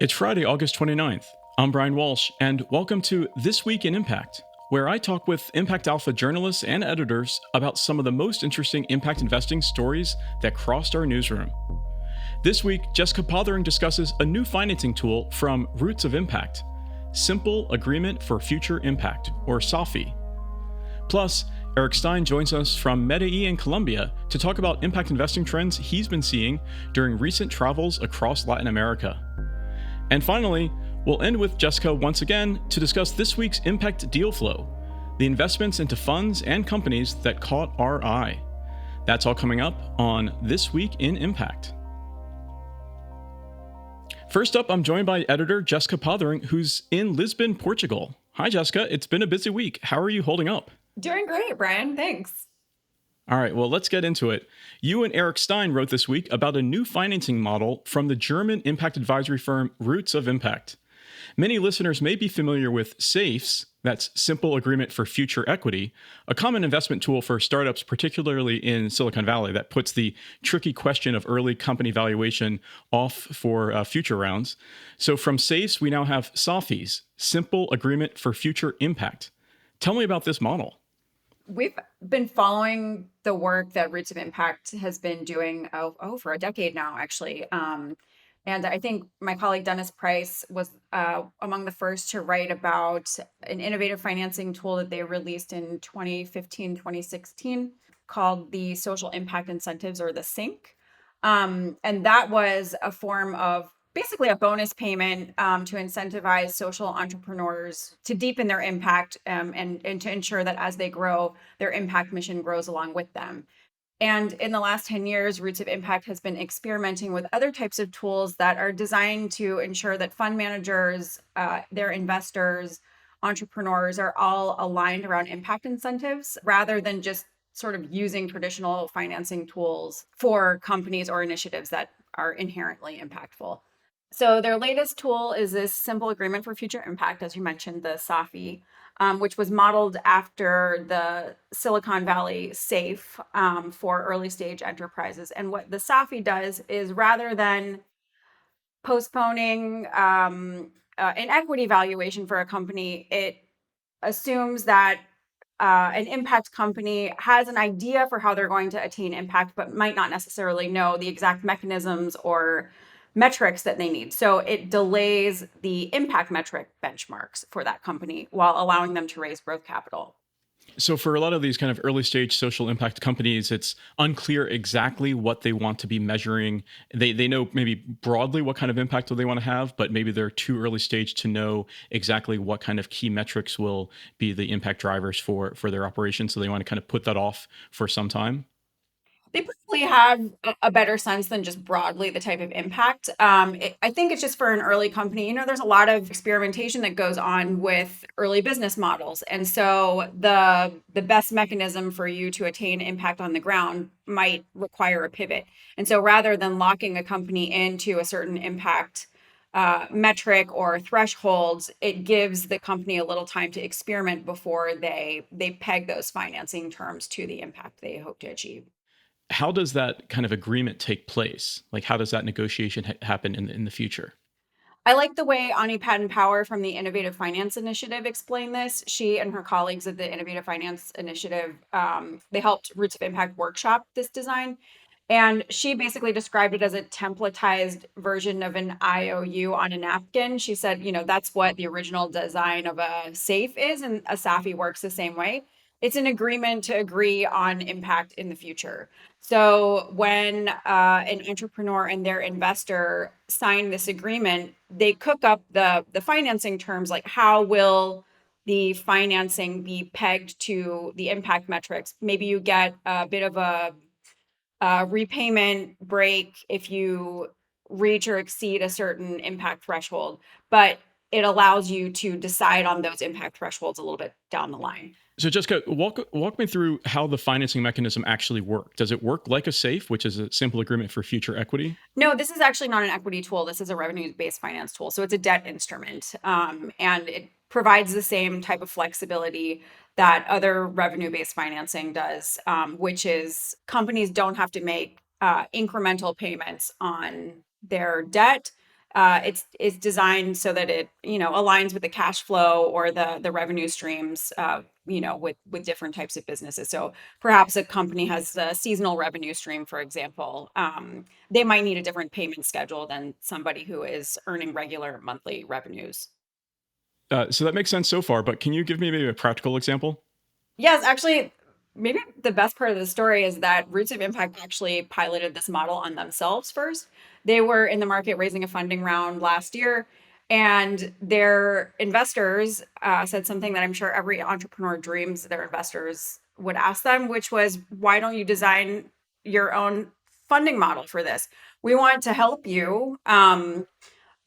It's Friday, August 29th. I'm Brian Walsh, and welcome to This Week in Impact, where I talk with ImpactAlpha journalists and editors about some of the most interesting impact investing stories that crossed our newsroom. This week, Jessica Pothering discusses a new financing tool from Roots of Impact, Simple Agreement for Future Impact, or SAFI. Plus, Eric Stein joins us from Medellín, Colombia, to talk about impact investing trends he's been seeing during recent travels across Latin America. And finally, we'll end with Jessica once again to discuss this week's impact deal flow, the investments into funds and companies that caught our eye. That's all coming up on This Week in Impact. First up, I'm joined by editor Jessica Pothering, who's in Lisbon, Portugal. Hi, Jessica. It's been a busy week. How are you holding up? Doing great, Brian. Thanks. All right, well, let's get into it. You and Eric Stein wrote this week about a new financing model from the German impact advisory firm Roots of Impact. Many listeners may be familiar with SAFEs, that's Simple Agreement for Future Equity, a common investment tool for startups, particularly in Silicon Valley, that puts the tricky question of early company valuation off for future rounds. So from SAFEs, we now have SAFIs, Simple Agreement for Future Impact. Tell me about this model. We've been following the work that Roots of Impact has been doing for a decade now, actually. And I think my colleague Dennis Price was among the first to write about an innovative financing tool that they released in 2015, 2016 called the Social Impact Incentives, or the SINC. And that was a form of basically a bonus payment to incentivize social entrepreneurs to deepen their impact and to ensure that as they grow, their impact mission grows along with them. And in the last 10 years, Roots of Impact has been experimenting with other types of tools that are designed to ensure that fund managers, their investors, entrepreneurs are all aligned around impact incentives rather than just sort of using traditional financing tools for companies or initiatives that are inherently impactful. So their latest tool is this Simple Agreement for Future Impact, as you mentioned, the SAFI, which was modeled after the Silicon Valley SAFE for early stage enterprises. And what the SAFI does is, rather than postponing an equity valuation for a company, it assumes that an impact company has an idea for how they're going to attain impact, but might not necessarily know the exact mechanisms or metrics that they need. So it delays the impact metric benchmarks for that company while allowing them to raise growth capital. So for a lot of these kind of early stage social impact companies, it's unclear exactly what they want to be measuring. They know maybe broadly what kind of impact they want to have, but maybe they're too early stage to know exactly what kind of key metrics will be the impact drivers for their operation. So they want to kind of put that off for some time. They probably have a better sense than just broadly the type of impact. I think it's just for an early company. There's a lot of experimentation that goes on with early business models, and so the best mechanism for you to attain impact on the ground might require a pivot. And so, rather than locking a company into a certain impact metric or thresholds, it gives the company a little time to experiment before they peg those financing terms to the impact they hope to achieve. How does that kind of agreement take place? Like, how does that negotiation happen in the future? I like the way Ani Patton Power from the Innovative Finance Initiative explained this. She and her colleagues at the Innovative Finance Initiative, they helped Roots of Impact workshop this design. And she basically described it as a templatized version of an IOU on a napkin. She said, that's what the original design of a safe is, and a SAFI works the same way. It's an agreement to agree on impact in the future. So when an entrepreneur and their investor sign this agreement, they cook up the financing terms, like how will the financing be pegged to the impact metrics. Maybe you get a bit of a repayment break if you reach or exceed a certain impact threshold, but it allows you to decide on those impact thresholds a little bit down the line. So Jessica, walk me through how the financing mechanism actually works. Does it work like a SAFE, which is a simple agreement for future equity? No, this is actually not an equity tool. This is a revenue-based finance tool. So it's a debt instrument, and it provides the same type of flexibility that other revenue-based financing does, which is companies don't have to make incremental payments on their debt it's designed so that it aligns with the cash flow or the revenue streams with different types of businesses. So perhaps a company has a seasonal revenue stream, for example. They might need a different payment schedule than somebody who is earning regular monthly revenues. So that makes sense so far, but can you give me maybe a practical example? Yes, actually, maybe the best part of the story is that Roots of Impact actually piloted this model on themselves first. They were in the market raising a funding round last year, and their investors said something that I'm sure every entrepreneur dreams their investors would ask them, which was, why don't you design your own funding model for this? We want to help you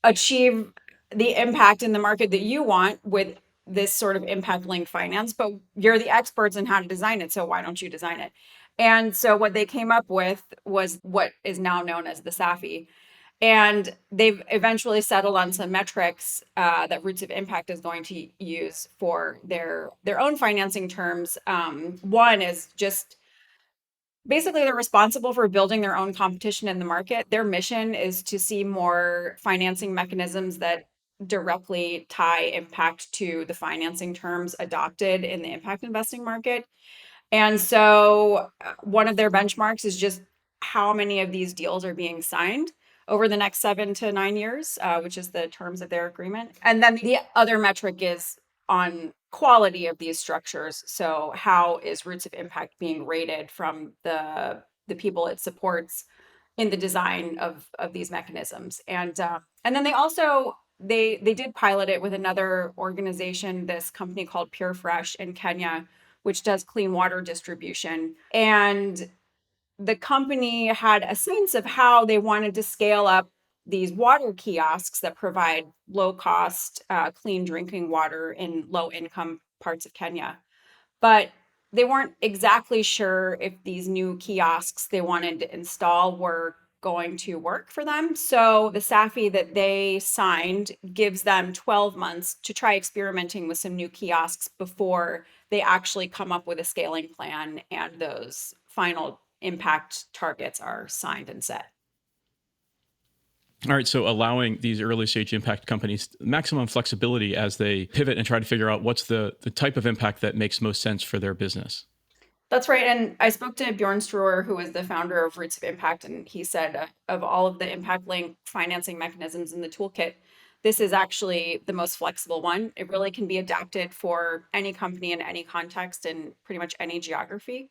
achieve the impact in the market that you want with this sort of impact linked finance, but you're the experts in how to design it. So why don't you design it? And so what they came up with was what is now known as the SAFI. And they've eventually settled on some metrics that Roots of Impact is going to use for their own financing terms. One is just basically they're responsible for building their own competition in the market. Their mission is to see more financing mechanisms that directly tie impact to the financing terms adopted in the impact investing market. And so one of their benchmarks is just how many of these deals are being signed over the next 7 to 9 years, which is the terms of their agreement. And then the other metric is on quality of these structures. So how is Roots of Impact being rated from the people it supports in the design of these mechanisms? And then they also they did pilot it with another organization, this company called Pure Fresh in Kenya, which does clean water distribution. And the company had a sense of how they wanted to scale up these water kiosks that provide low cost, clean drinking water in low income parts of Kenya. But they weren't exactly sure if these new kiosks they wanted to install were going to work for them. So the SAFI that they signed gives them 12 months to try experimenting with some new kiosks before they actually come up with a scaling plan and those final impact targets are signed and set. All right, so allowing these early stage impact companies maximum flexibility as they pivot and try to figure out what's the type of impact that makes most sense for their business. That's right. And I spoke to Bjorn Struer, who is the founder of Roots of Impact, and he said of all of the impact link financing mechanisms in the toolkit, this is actually the most flexible one. It really can be adapted for any company in any context in pretty much any geography.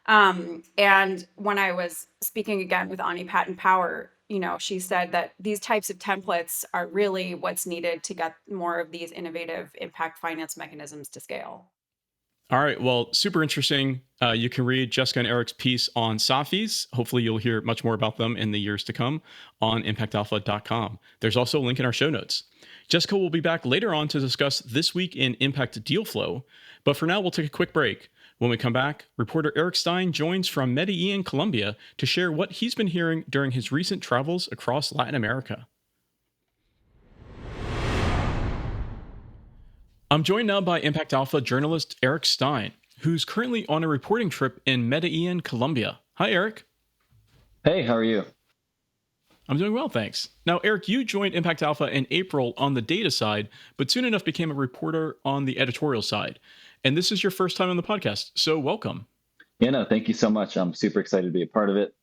And when I was speaking again with Ani Patton Power, she said that these types of templates are really what's needed to get more of these innovative impact finance mechanisms to scale. All right. Well, super interesting. You can read Jessica and Eric's piece on SAFIs. Hopefully, you'll hear much more about them in the years to come on impactalpha.com. There's also a link in our show notes. Jessica will be back later on to discuss This Week in Impact Deal Flow. But for now, we'll take a quick break. When we come back, reporter Eric Stein joins from Medellín, Colombia, to share what he's been hearing during his recent travels across Latin America. I'm joined now by ImpactAlpha journalist Eric Stein, who's currently on a reporting trip in Medellín, Colombia. Hi, Eric. Hey, how are you? I'm doing well, thanks. Now, Eric, you joined ImpactAlpha in April on the data side, but soon enough became a reporter on the editorial side. And this is your first time on the podcast, so welcome. Yeah, no, thank you so much. I'm super excited to be a part of it.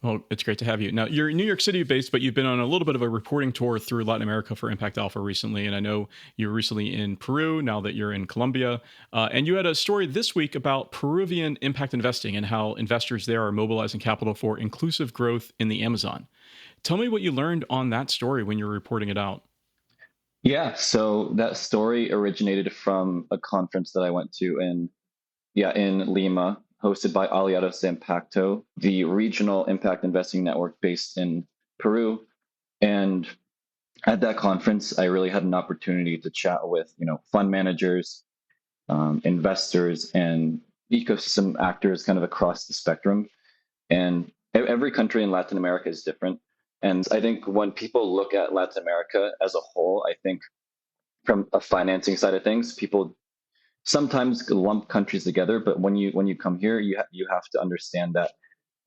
Well, it's great to have you. Now, you're New York City based, but you've been on a little bit of a reporting tour through Latin America for ImpactAlpha recently. And I know you were recently in Peru, now that you're in Colombia. And you had a story this week about Peruvian impact investing and how investors there are mobilizing capital for inclusive growth in the Amazon. Tell me what you learned on that story when you're reporting it out. Yeah, so that story originated from a conference that I went to in Lima, hosted by Aliados de Impacto, the regional impact investing network based in Peru. And at that conference, I really had an opportunity to chat with, fund managers, investors, and ecosystem actors kind of across the spectrum. And every country in Latin America is different. And I think when people look at Latin America as a whole, I think from a financing side of things, people sometimes lump countries together. But when you come here, you have to understand that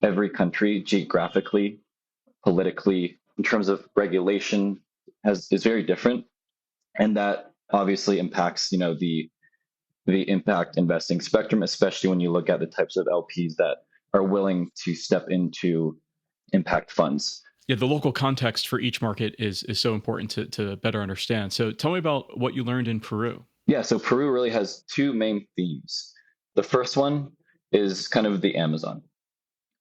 every country geographically, politically, in terms of regulation, is very different, and that obviously impacts the impact investing spectrum, especially when you look at the types of LPs that are willing to step into impact funds. Yeah, the local context for each market is so important to better understand. So tell me about what you learned in Peru. Yeah, so Peru really has two main themes. The first one is kind of the Amazon.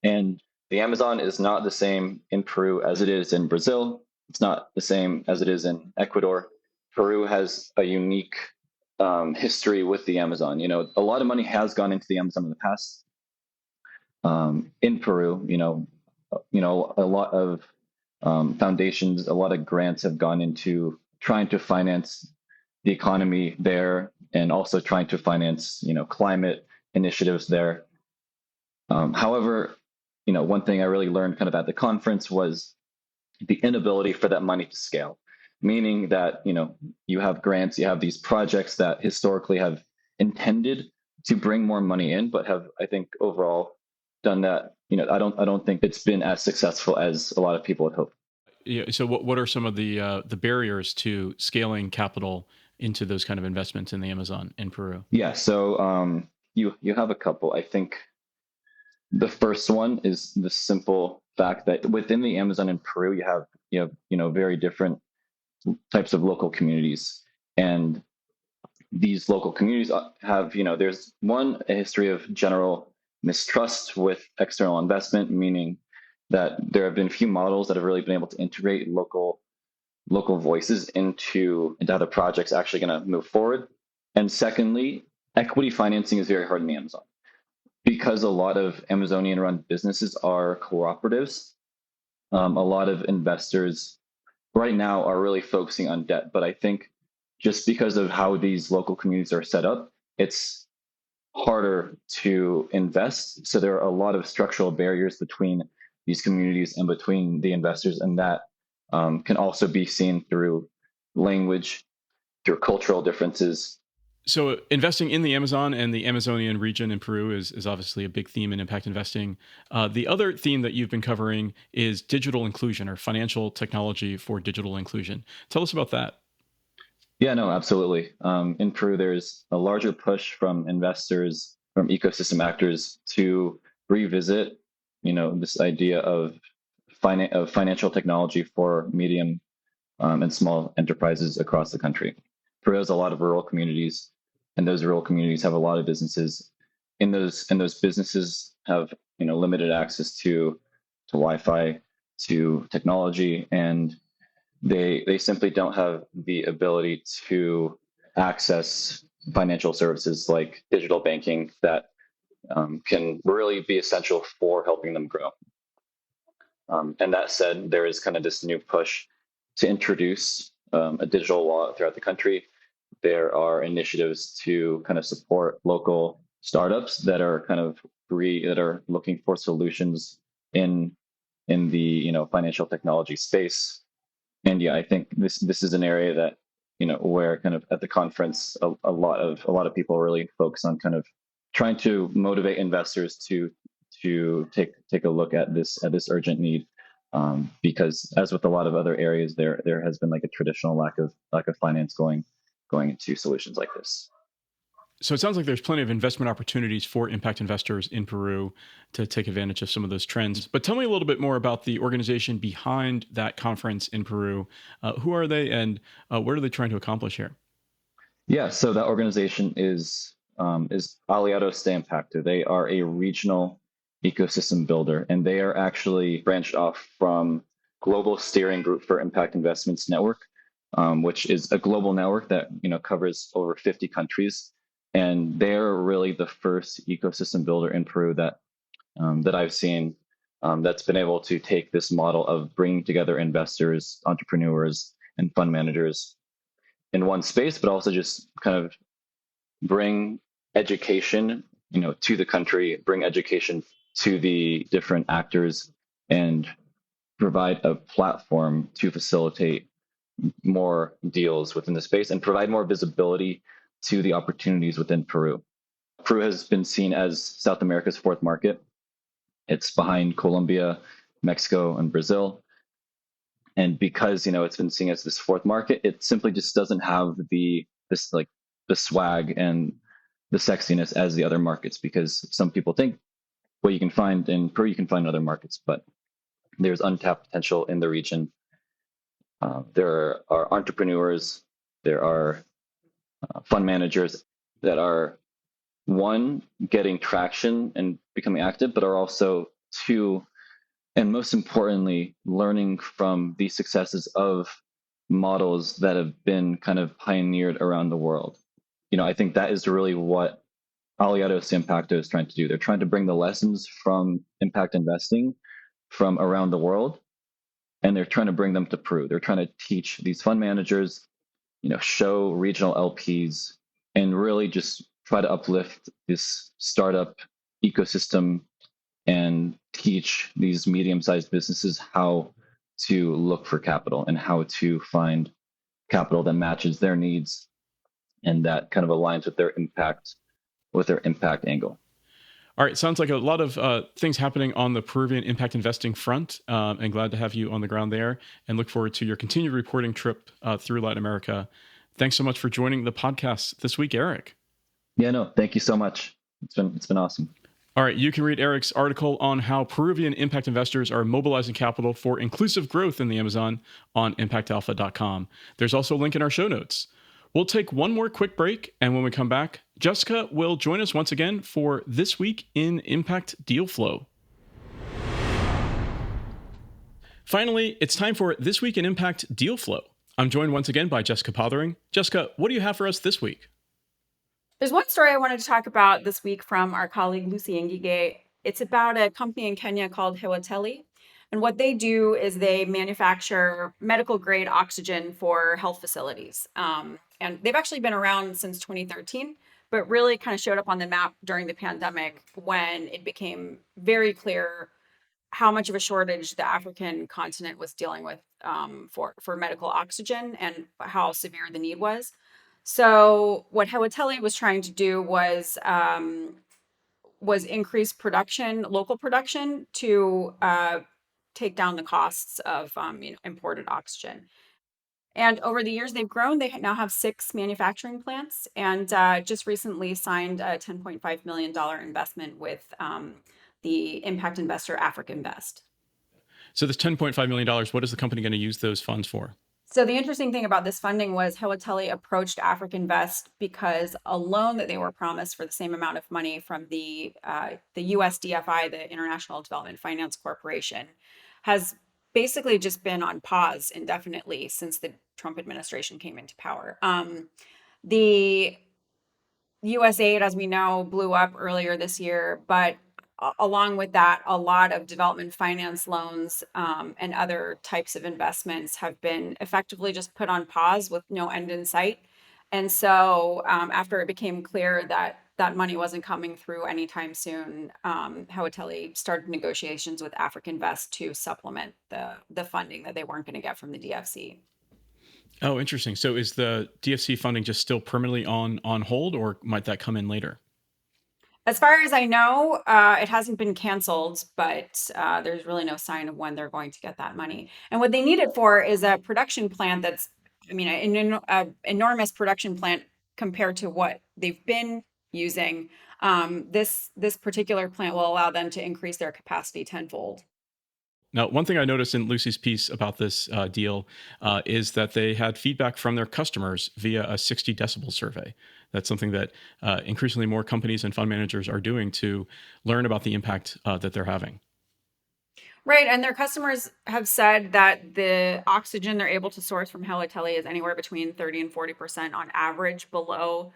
And the Amazon is not the same in Peru as it is in Brazil. It's not the same as it is in Ecuador. Peru has a unique history with the Amazon. A lot of money has gone into the Amazon in the past. In Peru, a lot of foundations, a lot of grants have gone into trying to finance the economy there, and also trying to finance, climate initiatives there. However, one thing I really learned kind of at the conference was the inability for that money to scale, meaning that, you have grants, you have these projects that historically have intended to bring more money in, but have, I think, overall done that. I don't think it's been as successful as a lot of people had hoped. Yeah, so what are some of the barriers to scaling capital into those kind of investments in the Amazon in Peru? Yeah, so you have a couple. I think the first one is the simple fact that within the Amazon in Peru, you have very different types of local communities, and these local communities have, there's a history of general mistrust with external investment, meaning that there have been few models that have really been able to integrate local voices into how the project's actually going to move forward. And secondly, equity financing is very hard in the Amazon because a lot of Amazonian-run businesses are cooperatives. A lot of investors right now are really focusing on debt, but I think just because of how these local communities are set up, it's harder to invest. So there are a lot of structural barriers between these communities and between the investors, and that can also be seen through language, through cultural differences. So investing in the Amazon and the Amazonian region in Peru is obviously a big theme in impact investing. The other theme that you've been covering is digital inclusion or financial technology for digital inclusion. Tell us about that. Yeah, no, absolutely. In Peru, there's a larger push from investors, from ecosystem actors to revisit, this idea of financial technology for medium and small enterprises across the country. Peru has a lot of rural communities, and those rural communities have a lot of businesses. And those businesses have, limited access to Wi-Fi, to technology, and they simply don't have the ability to access financial services like digital banking that can really be essential for helping them grow. And that said, there is kind of this new push to introduce a digital wallet throughout the country. There are initiatives to kind of support local startups that are kind of that are looking for solutions in the financial technology space. And yeah, I think this is an area that where kind of at the conference a lot of people really focus on kind of trying to motivate investors to take a look at this urgent need, because as with a lot of other areas, there has been like a traditional lack of finance going into solutions like this. So it sounds like there's plenty of investment opportunities for impact investors in Peru to take advantage of some of those trends. But tell me a little bit more about the organization behind that conference in Peru. Who are they, and what are they trying to accomplish here? Yeah, so that organization is Aliados de Impacto. They are a regional ecosystem builder, and they are actually branched off from Global Steering Group for Impact Investments Network, which is a global network that covers over 50 countries. And they're really the first ecosystem builder in Peru that I've seen that's been able to take this model of bringing together investors, entrepreneurs, and fund managers in one space, but also just kind of bring education, to the country, bring education to the different actors, and provide a platform to facilitate more deals within the space and provide more visibility to the opportunities within Peru. Peru has been seen as South America's fourth market. It's behind Colombia, Mexico, and Brazil. And because, it's been seen as this fourth market, it simply just doesn't have the swag and the sexiness as the other markets, because some people think what you can find in Peru, you can find in other markets, but there's untapped potential in the region. There are entrepreneurs, there are fund managers that are, one, getting traction and becoming active, but are also, two, and most importantly, learning from the successes of models that have been kind of pioneered around the world. I think that is really what Aliados Impacto is trying to do. They're trying to bring the lessons from impact investing from around the world, and they're trying to bring them to Peru. They're trying to teach these fund managers, show regional LPs, and really just try to uplift this startup ecosystem and teach these medium-sized businesses how to look for capital and how to find capital that matches their needs and that kind of aligns with their impact angle. All right, sounds like a lot of things happening on the Peruvian impact investing front, and glad to have you on the ground there, and look forward to your continued reporting trip through Latin America. Thanks so much for joining the podcast this week, Eric. Yeah, no, thank you so much. It's been awesome. All right, you can read Eric's article on how Peruvian impact investors are mobilizing capital for inclusive growth in the Amazon on ImpactAlpha.com. There's also a link in our show notes. We'll take one more quick break, and when we come back, Jessica will join us once again for This Week in Impact Deal Flow. Finally, it's time for This Week in Impact Deal Flow. I'm joined once again by Jessica Pothering. Jessica, what do you have for us this week? There's one story I wanted to talk about this week from our colleague Lucy Ngige. It's about a company in Kenya called Hewateli. And what they do is they manufacture medical grade oxygen for health facilities. And they've actually been around since 2013, but really kind of showed up on the map during the pandemic when it became very clear how much of a shortage the African continent was dealing with for medical oxygen and how severe the need was. So what Hewateli was trying to do was increase production, local production, to take down the costs of imported oxygen. And over the years they've grown. They now have 6 manufacturing plants, and just recently signed a $10.5 million investment with the impact investor Africa Invest. So this $10.5 million, what is the company going to use those funds for? So the interesting thing about this funding was Hewateli approached Africa Invest because a loan that they were promised for the same amount of money from the USDFI, the International Development Finance Corporation, has basically just been on pause indefinitely since the Trump administration came into power. The US aid, as we know, blew up earlier this year, but along with that, a lot of development finance loans and other types of investments have been effectively just put on pause with no end in sight. And so after it became clear that that money wasn't coming through anytime soon, Hewateli started negotiations with Africa Invest to supplement the funding that they weren't going to get from the DFC. Oh, interesting. So is the DFC funding just still permanently on hold, or might that come in later? As far as I know, it hasn't been canceled, but there's really no sign of when they're going to get that money. And what they need it for is a production plant that's, an enormous production plant compared to what they've been using. This particular plant will allow them to increase their capacity tenfold. Now, one thing I noticed in Lucy's piece about this deal is that they had feedback from their customers via a 60 decibel survey. That's something that increasingly more companies and fund managers are doing to learn about the impact that they're having. Right. And their customers have said that the oxygen they're able to source from Hewateli is anywhere between 30 and 40% on average below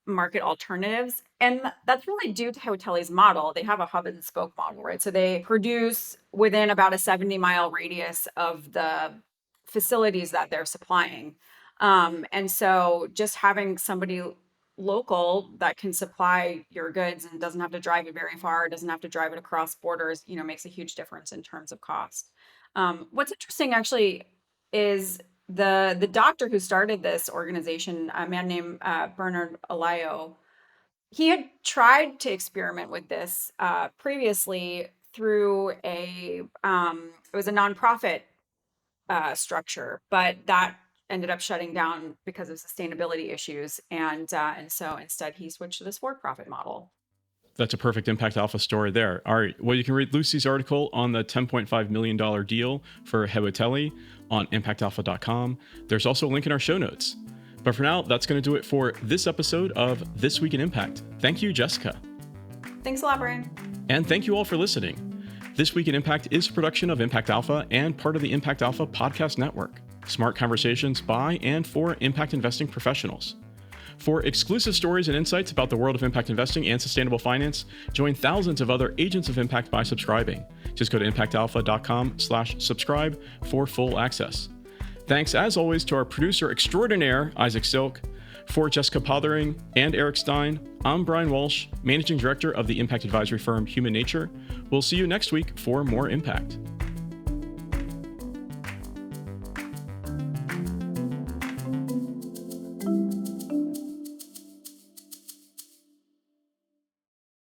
market alternatives. And that's really due to Hewateli's model. They have a hub and spoke model, right? So they produce within about a 70-mile radius of the facilities that they're supplying. And so just having somebody local that can supply your goods and doesn't have to drive it very far, doesn't have to drive it across borders, makes a huge difference in terms of cost. What's interesting actually is the doctor who started this organization, a man named Bernard Alayo. He had tried to experiment with this previously through it was a nonprofit structure, but that ended up shutting down because of sustainability issues. And so instead he switched to this for-profit model. That's a perfect Impact Alpha story there. All right. Well, you can read Lucy's article on the $10.5 million deal for Hewatelli on impactalpha.com. There's also a link in our show notes. But for now, that's going to do it for this episode of This Week in Impact. Thank you, Jessica. Thanks a lot, Brian. And thank you all for listening. This Week in Impact is a production of Impact Alpha and part of the Impact Alpha podcast network. Smart conversations by and for impact investing professionals. For exclusive stories and insights about the world of impact investing and sustainable finance, join thousands of other agents of impact by subscribing. Just go to impactalpha.com/subscribe for full access. Thanks, as always, to our producer extraordinaire, Isaac Silk. For Jessica Pothering and Eric Stein, I'm Brian Walsh, Managing Director of the impact advisory firm Human Nature. We'll see you next week for more Impact.